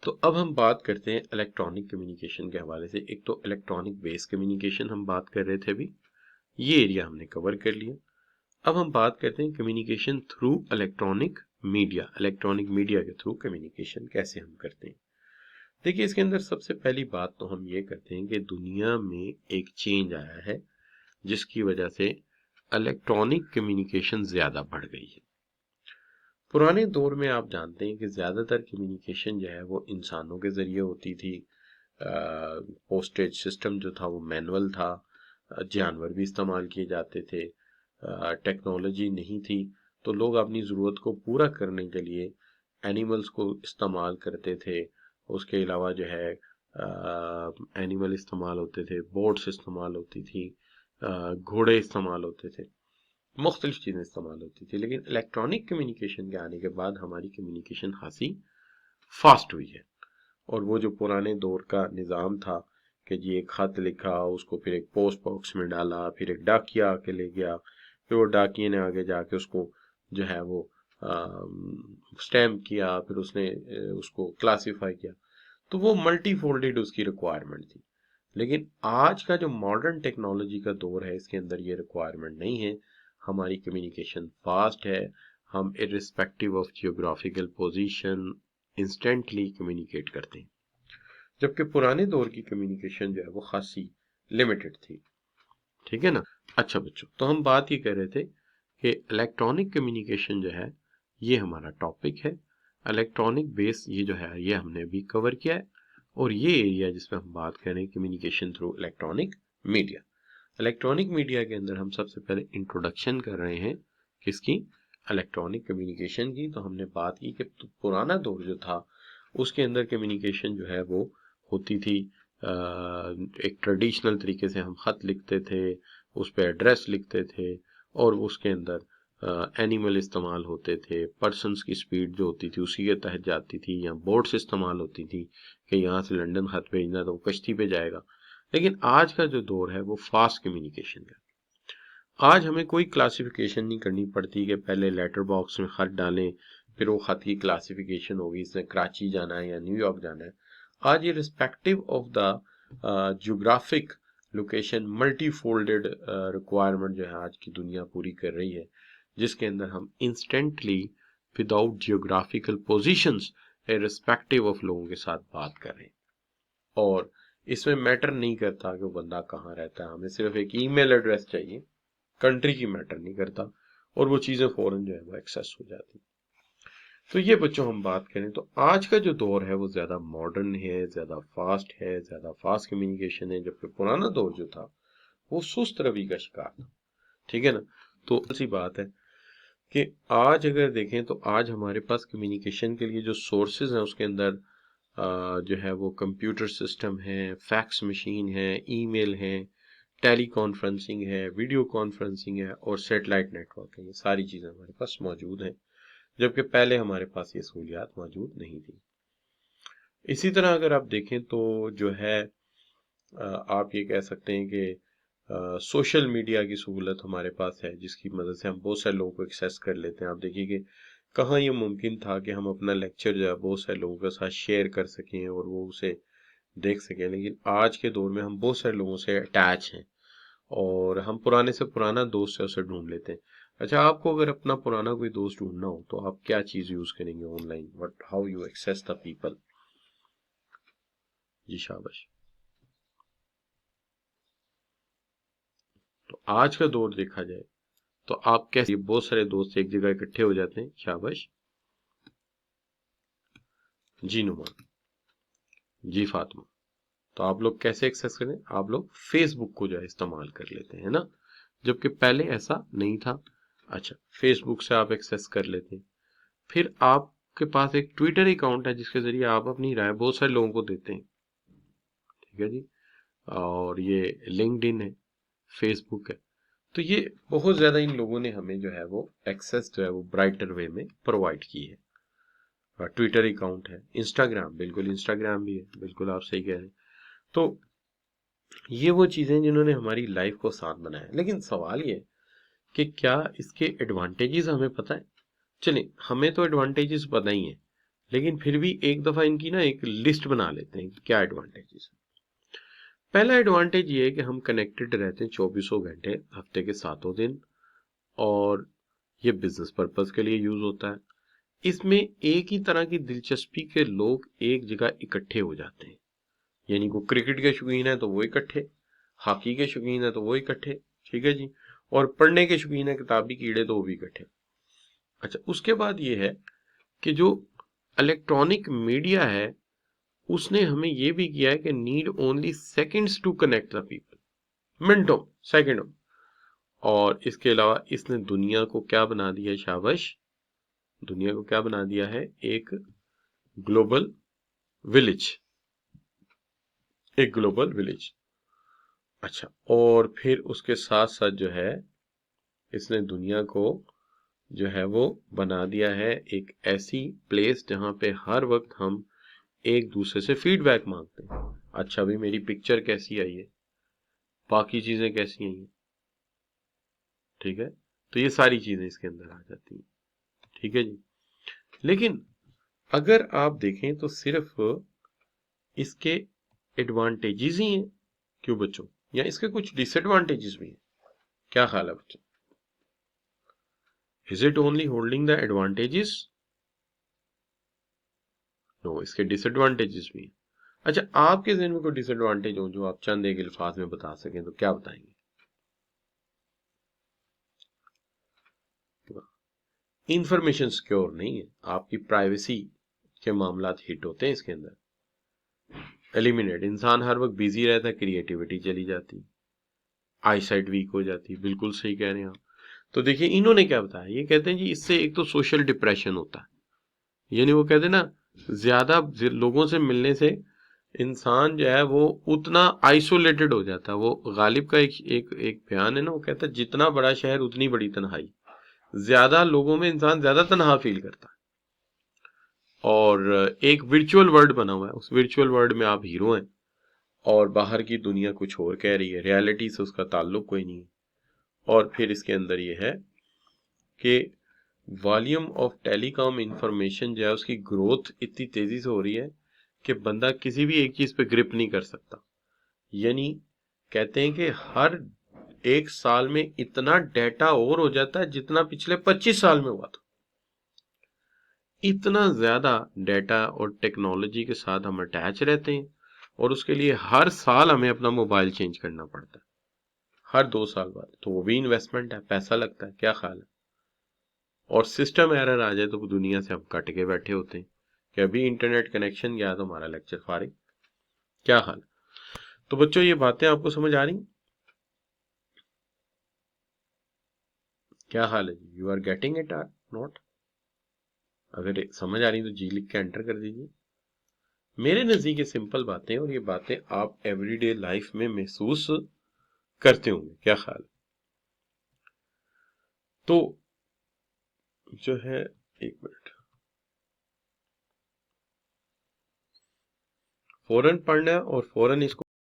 तो अब हम बात करते हैं इलेक्ट्रॉनिक कम्युनिकेशन के हवाले से। एक तो इलेक्ट्रॉनिक बेस कम्युनिकेशन हम बात कर रहे थे अभी, ये एरिया हमने कवर कर लिया। अब हम बात करते हैं communication through electronic media. Electronic media के थ्रू कम्युनिकेशन कैसे हम करते हैं। देखिए, इसके अंदर सबसे पहली बात तो हम ये करते हैं कि दुनिया में एक चेंज आया है जिसकी वजह से इलेक्ट्रॉनिक कम्युनिकेशन ज़्यादा बढ़ गई है। पुराने दौर में आप जानते हैं कि ज़्यादातर कम्युनिकेशन जो है वो इंसानों के ज़रिए होती थी। पोस्टेज सिस्टम जो था वो मैनुअल था। जानवर भी इस्तेमाल किए जाते थे। टेक्नोलॉजी नहीं थी तो लोग अपनी ज़रूरत को पूरा करने के लिए एनिमल्स को इस्तेमाल करते थे। उसके अलावा जो है एनिमल इस्तेमाल होते थे, बोट्स इस्तेमाल होती थी, घोड़े इस्तेमाल होते थे, मुख्तलिफ चीज़ें इस्तेमाल होती थी। लेकिन इलेक्ट्रॉनिक कम्युनिकेशन के आने के बाद हमारी कम्युनिकेशन खासी फास्ट हुई है। और वो जो पुराने दौर का निज़ाम था कि जी एक ख़त लिखा, उसको फिर एक पोस्ट बॉक्स में डाला, फिर एक डाकिया आके ले गया, फिर वो डाकिये ने आगे जाके उसको जो है वो स्टैम्प किया, फिर उसने उसको क्लासीफाई किया, तो वो मल्टी फोल्डेड उसकी रिक्वायरमेंट थी। लेकिन आज का जो मॉडर्न टेक्नोलॉजी का दौर है, इसके अंदर ये रिक्वायरमेंट नहीं है। हमारी कम्युनिकेशन फास्ट है। हम irrespective of geographical position instantly communicate करते हैं, जबकि पुराने दौर की कम्युनिकेशन जो है वो खासी लिमिटेड थी। ठीक है ना। अच्छा बच्चों, तो हम बात ये कर रहे थे कि इलेक्ट्रॉनिक कम्युनिकेशन जो है ये हमारा टॉपिक है। इलेक्ट्रॉनिक बेस ये जो है ये हमने अभी कवर किया है। और ये एरिया जिसमें हम बात कर रहे हैं communication through electronic media. Electronic media के अंदर हम सबसे पहले इंट्रोडक्शन कर रहे हैं किसकी, इलेक्ट्रॉनिक कम्युनिकेशन की। तो हमने बात की कि पुराना दौर जो था उसके अंदर कम्युनिकेशन जो है वो होती थी एक ट्रेडिशनल तरीके से। हम खत लिखते थे, उस पर एड्रेस लिखते थे, और उसके अंदर एनिमल इस्तेमाल होते थे। पर्सन्स की स्पीड जो होती थी उसी के तहत जाती थी, या बोट्स इस्तेमाल होती थी कि यहाँ से लंदन खत भेजना तो वो कश्ती पे जाएगा। लेकिन आज का जो दौर है वो फास्ट कम्युनिकेशन का। आज हमें कोई क्लासिफिकेशन नहीं करनी पड़ती कि पहले लेटर बॉक्स में खत डालें, फिर वो खत की क्लासिफिकेशन होगी, इसमें कराची जाना है या न्यूयॉर्क जाना है। आज ये respective of the geographic location multi folded requirement जो है आज की दुनिया पूरी कर रही है, जिसके अंदर हम instantly without geographical positions respective of लोगों के साथ बात कर रहे हैं। और इसमें मैटर नहीं करता कि वो बंदा कहाँ रहता है, हमें सिर्फ एक ईमेल एड्रेस चाहिए, कंट्री की मैटर नहीं करता, और वो चीज़ें फौरन जो है वो एक्सेस हो जाती। तो ये बच्चों हम बात करें तो आज का जो दौर है वो ज़्यादा मॉडर्न है, ज़्यादा फास्ट है, ज़्यादा फास्ट कम्युनिकेशन है, जबकि पुराना दौर जो था वो सुस्त रवि का शिकार था। ठीक है ना। तो ऐसी बात है कि आज अगर देखें तो आज हमारे पास कम्युनिकेशन के लिए जो सोर्सेज हैं उसके अंदर जो है वो कंप्यूटर सिस्टम है, फैक्स मशीन है, ईमेल है, टेली कॉन्फ्रेंसिंग है, वीडियो कॉन्फ्रेंसिंग है, और सेटेलाइट नेटवर्क है। ये सारी चीज़ें हमारे पास मौजूद हैं, जबकि पहले हमारे पास ये सहूलियात मौजूद नहीं थी। इसी तरह अगर आप देखें तो जो है आप ये कह सकते हैं कि सोशल मीडिया की सहूलत हमारे पास है, जिसकी मदद से हम बहुत सारे लोगों को एक्सेस कर लेते हैं। आप देखिए कि कहाँ ये मुमकिन था कि हम अपना लेक्चर जो है बहुत सारे लोगों के साथ शेयर कर सकें और वो उसे देख सकें। लेकिन आज के दौर में हम बहुत सारे लोगों से अटैच हैं, और हम पुराने से पुराना दोस्त है उसे ढूंढ लेते हैं। अच्छा, आपको अगर अपना पुराना कोई दोस्त ढूंढना हो तो आप क्या चीज यूज करेंगे online, what how you access the people. जी शाबाश। तो आज का दौर देखा जाए तो आप कैसे, बहुत सारे दोस्त एक जगह इकट्ठे हो जाते हैं। शाबाश। जी नुमान। जी फातिमा। तो आप लोग कैसे एक्सेस करें, आप लोग फेसबुक को जो है इस्तेमाल कर लेते हैं ना, जबकि पहले ऐसा नहीं था। अच्छा, फेसबुक से आप एक्सेस कर लेते हैं। फिर आपके पास एक ट्विटर अकाउंट है जिसके जरिए आप अपनी राय बहुत सारे लोगों को देते हैं। ठीक है जी। और ये लिंक्डइन है, फेसबुक है। तो ये बहुत ज्यादा इन लोगों ने हमें जो है वो एक्सेस जो है वो ब्राइटर वे में प्रोवाइड की है। ट्विटर अकाउंट है, इंस्टाग्राम, बिल्कुल इंस्टाग्राम भी है, बिल्कुल आप सही कह रहे हैं। तो ये वो चीजें जिन्होंने हमारी लाइफ को आसान बनाया। लेकिन सवाल ये है कि क्या इसके एडवांटेजेस हमें पता है। चलिए, हमें तो एडवांटेजेस पता ही है, लेकिन फिर भी एक दफा इनकी ना एक लिस्ट बना लेते हैं कि क्या एडवांटेजेस। पहला एडवांटेज ये है कि हम कनेक्टेड रहते हैं 24 घंटे हफ्ते के 7 दिन, और ये बिजनेस पर्पस के लिए यूज होता है। इसमें एक ही तरह की दिलचस्पी के लोग एक जगह इकट्ठे हो जाते हैं, यानी को क्रिकेट के शौकीन है तो वो इकट्ठे, हॉकी के शौकीन है तो वो इकट्ठे, ठीक है जी, और पढ़ने के शौकीन है किताबी कीड़े तो वो भी इकट्ठे। अच्छा, उसके बाद ये है कि जो इलेक्ट्रॉनिक मीडिया है उसने हमें ये भी किया है कि need only seconds to connect the people, मिनटों सेकंडों। और इसके अलावा इसने दुनिया को क्या बना दिया है, शाबाश, दुनिया को क्या बना दिया है, एक ग्लोबल विलेज, एक ग्लोबल विलेज। अच्छा, और फिर उसके साथ साथ जो है इसने दुनिया को जो है वो बना दिया है एक ऐसी प्लेस जहां पे हर वक्त हम एक दूसरे से फीडबैक मांगते हैं। अच्छा भाई मेरी पिक्चर कैसी आई है, बाकी चीजें कैसी आई हैं, ठीक है, तो ये सारी चीजें इसके अंदर आ जाती हैं, ठीक है जी। लेकिन अगर आप देखें तो सिर्फ इसके एडवांटेजेस ही हैं क्यों बच्चों, या इसके कुछ डिसएडवांटेजेस भी हैं, क्या ख्याल है बच्चों? Is it only holding the advantages? No, इसके डिसएडवांटेजेस भी हैं। अच्छा, आपके ज़हन में कोई डिसएडवांटेज हो जो आप चंद एक अल्फाज में बता सकें तो क्या बताएंगे? इंफॉर्मेशन सिक्योर नहीं है, आपकी प्राइवेसी के मामला हिट होते हैं इसके अंदर। एलिमिनेट, इंसान हर वक्त बिजी रहता है, क्रिएटिविटी चली जाती, आई साइट वीक हो जाती, बिल्कुल सही कह रहे हैं आप। तो देखिए इन्होंने क्या बताया, ये कहते हैं जी इससे एक तो सोशल डिप्रेशन होता है, यानी वो कहते हैं ना ज्यादा लोगों से मिलने से इंसान जो है वो उतना आइसोलेटेड हो जाता है। वो गालिब का एक बयान है ना, वो कहता है जितना बड़ा शहर उतनी बड़ी तन्हाई, ज्यादा लोगों में इंसान ज्यादा तन्हा फील करता है। और एक वर्चुअल वर्ल्ड बना हुआ है, उस वर्चुअल वर्ल्ड में आप हीरो हैं और बाहर की दुनिया कुछ और कह रही है, रियलिटी से उसका ताल्लुक कोई नहीं है। और फिर इसके अंदर ये है कि वॉल्यूम ऑफ टेलीकॉम इंफॉर्मेशन जो है उसकी ग्रोथ इतनी तेजी से हो रही है कि बंदा किसी भी एक चीज पे ग्रिप नहीं कर सकता। यानी कहते हैं कि हर एक साल में इतना डेटा और हो जाता है जितना पिछले 25 साल में हुआ था। इतना ज्यादा डेटा और टेक्नोलॉजी के साथ हम अटैच रहते हैं, और उसके लिए हर साल हमें अपना मोबाइल चेंज करना पड़ता है, हर 2 साल बाद, तो वो भी इन्वेस्टमेंट है, पैसा लगता है, क्या ख्याल है? और सिस्टम एरर आ जाए तो दुनिया से हम कट के बैठे होते हैं कि अभी इंटरनेट कनेक्शन गया तो हमारा लेक्चर फारिग, क्या हाल? तो बच्चों ये बातें आपको समझ आ रही, क्या हाल है जी, you are getting it or not? अगर समझ आ रही तो जी लिख के एंटर कर दीजिए। मेरे नजदीक ये सिंपल बातें, और ये बातें आप एवरीडे लाइफ में महसूस करते होंगे, क्या ख्याल? तो जो है, एक मिनट, फौरन पढ़ना और फौरन इसको